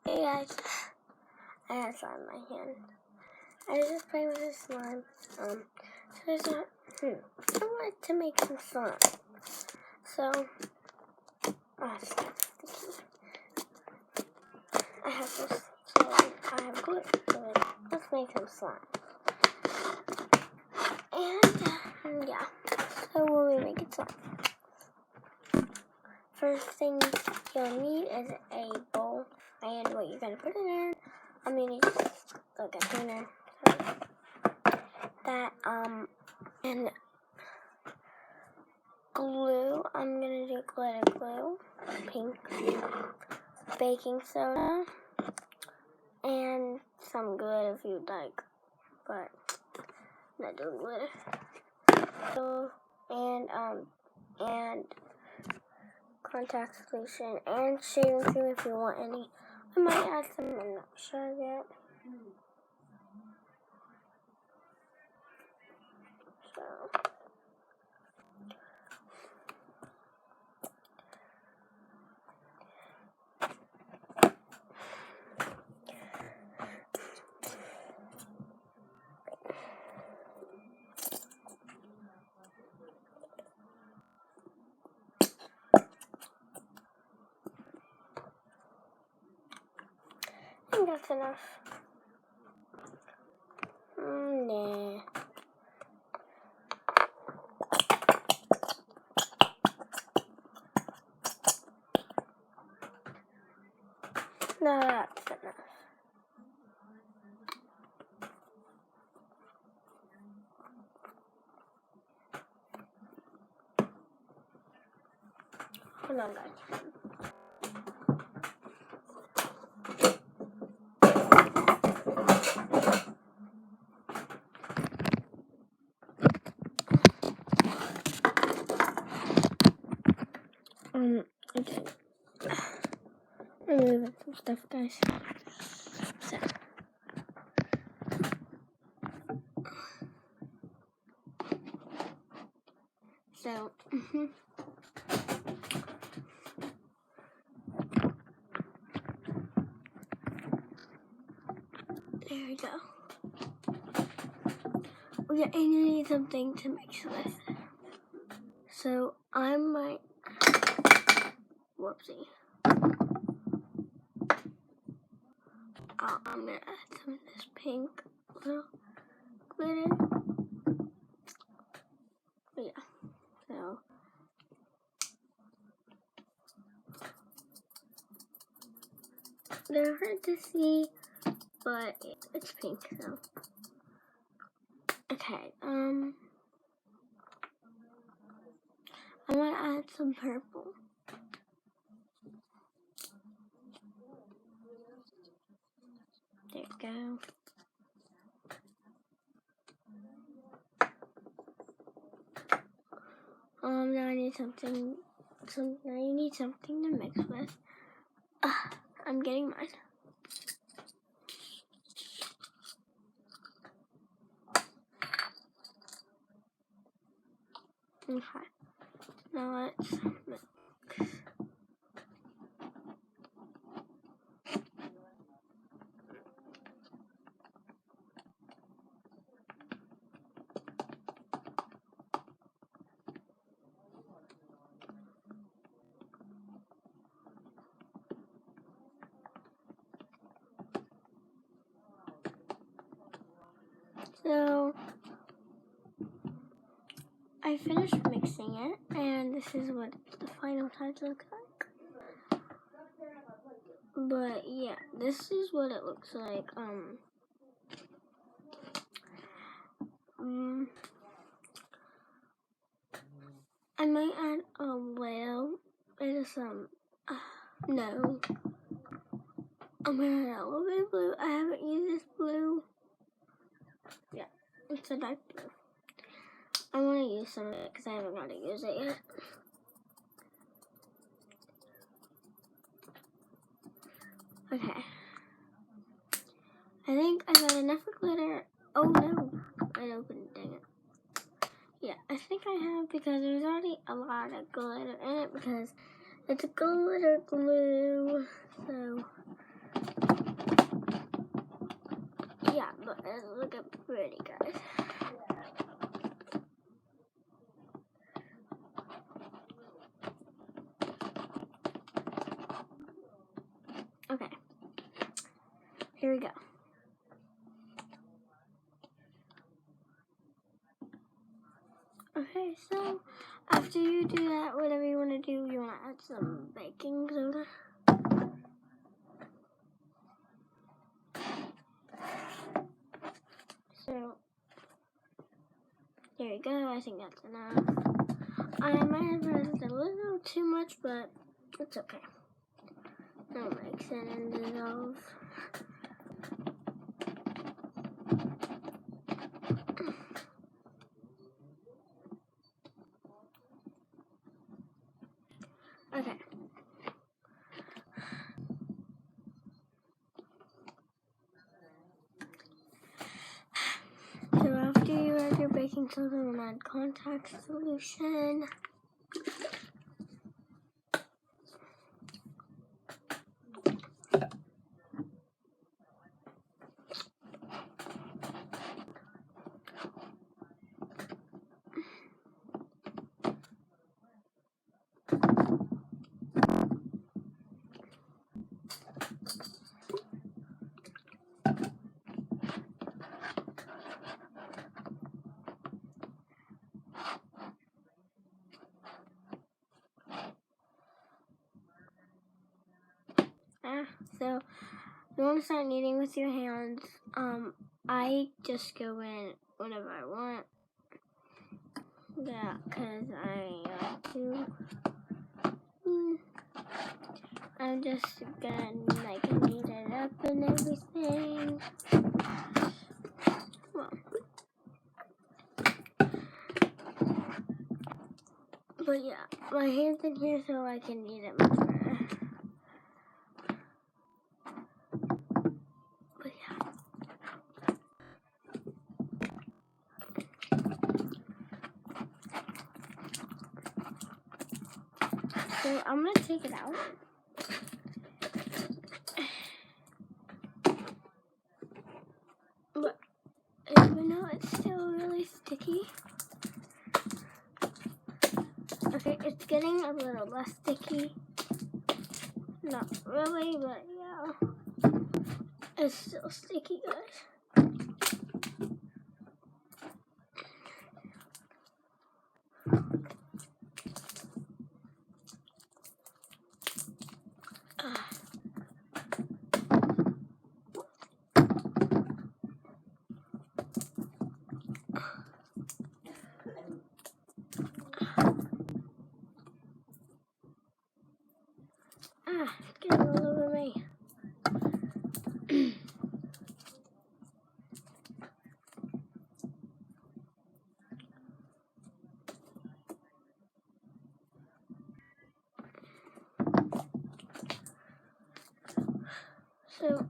Hey guys, I have slime in my hand. I was just playing with this slime. So there's a, I wanted to make some slime. So, it's sticky. I have this, so I have glue. So let's make some slime. And, yeah, so we'll be making slime. First thing you'll need is a bowl and what you're going to put it in. I'm going to use like a cleaner. So that, and glue. I'm going to do glitter glue, pink, baking soda, and some glitter if you'd like, but not doing glitter. So, and contact solution and shaving cream if you want any. I might add some, I'm not sure yet. So, I think that's enough. Nah. No, that's enough. Hold on, guys. Okay. I'm moving some stuff, guys. So, there we go. Yeah, and you need something to mix with. So, I might, whoopsie. I'm gonna add some of this pink little glitter. Yeah, so. They're hard to see, but it's pink, so. Okay, I'm gonna add some purple. There you go. Now I need something. Now you need something to mix with. I'm getting mine. Okay. Now let's mix. So, I finished mixing it, and this is what the final touch looks like. But yeah, this is what it looks like. I might add a little bit of some. No. I'm gonna add a little bit of blue. I haven't used this blue. Yeah, it's a dark blue. I want to use some of it because I haven't got to use it yet. Okay. I think I got enough glitter. Oh no, I opened it, dang it. Yeah, I think I have because there's already a lot of glitter in it because it's glitter glue. So, Here we go. Okay, so after you do that, whatever you want to do, you want to add some baking soda. So, there you go. I think that's enough. I might have added a little too much, but it's okay. I'll mix it and dissolve. Okay. So after you add your baking soda, and add contact solution. So you want to start kneading with your hands. I just go in whenever I want. Yeah, because I like to. I'm just gonna knead it up and everything. Well, but yeah, my hand's in here so I can knead it much better. But yeah. So I'm gonna take it out. But even though it's still really sticky. Okay, it's getting a little less sticky. Not really, but yeah. It's still sticky, guys. It's getting all over me. So